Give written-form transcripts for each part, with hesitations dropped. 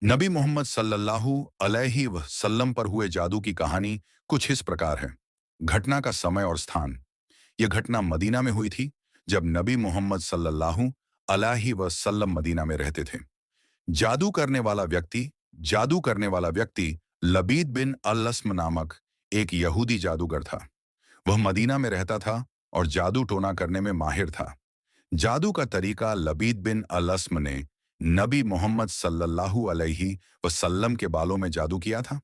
नबी मोहम्मद सल्लल्लाहु अलैहि वसल्लम पर हुए जादू की कहानी कुछ इस प्रकार है। घटना का समय और स्थान। यह घटना मदीना में हुई थी, जब नबी मोहम्मद सल्लल्लाहु अलैहि वसल्लम मदीना में रहते थे। जादू करने वाला व्यक्ति जादू करने वाला व्यक्ति लबीद बिन अलस्म नामक एक यहूदी जादूगर था। वह मदीना में रहता था और जादू टोना करने में माहिर था। जादू का तरीका लबीद बिन अलस्म ने नबी मोहम्मद सल्लल्लाहु अलैहि वसल्लम के बालों में जादू किया था।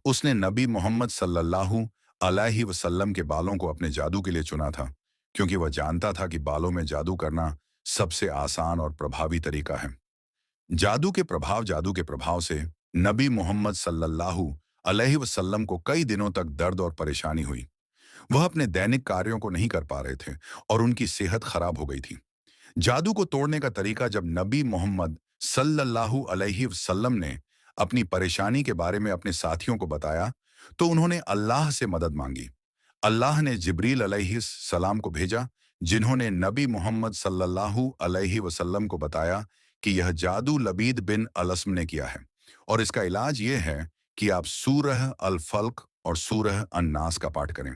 उसने नबी मोहम्मद सल्लल्लाहु अलैहि वसल्लम के बालों को अपने जादू के लिए चुना था, क्योंकि वह जानता था कि बालों में जादू करना सबसे आसान और प्रभावी तरीका है। जादू के प्रभाव से नबी मोहम्मद सल्लल्लाहु अलैहि वसल्लम को कई दिनों तक दर्द और परेशानी हुई। वह अपने दैनिक कार्यों को नहीं कर पा रहे थे और उनकी सेहत खराब हो गई थी। जादू को तोड़ने का तरीका। जब नबी मोहम्मद सल्लल्लाहु अलैहि वसल्लम ने अपनी परेशानी के बारे में अपने साथियों को बताया, तो उन्होंने अल्लाह से मदद मांगी। अल्लाह ने जिब्रील अलैहिस्सलाम को भेजा, जिन्होंने नबी मोहम्मद सल्लल्लाहु अलैहि वसल्लम को बताया कि यह जादू लबीद बिन अलस्म ने किया है, और इसका इलाज ये है कि आप सूरह अल फल्क और सूरह अन्नास का पाठ करें।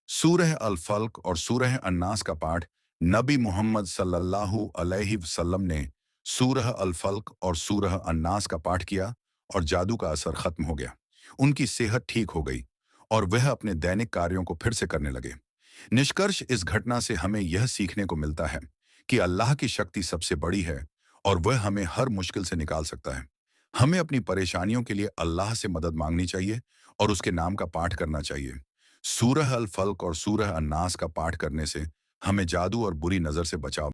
सूरह अल फल्क और सूरह अन्नास का पाठ। नबी मोहम्मद सल्लल्लाहु अलैहि वसल्लम ने सूरह अल फल्क और सूरह अन्नास का पाठ किया और जादू का असर खत्म हो गया। उनकी सेहत ठीक हो गई और वह अपने दैनिक कार्यों को फिर से करने लगे। निष्कर्ष, इस घटना से हमें यह सीखने को मिलता है कि अल्लाह की शक्ति सबसे बड़ी है और वह हमें हर मुश्किल से निकाल सकता है। हमें अपनी परेशानियों के लिए अल्लाह से मदद मांगनी चाहिए और उसके नाम का पाठ करना चाहिए। सूरह अल फल्क और सूरह अन्नास का पाठ करने से हमें जादू और बुरी नजर से बचाव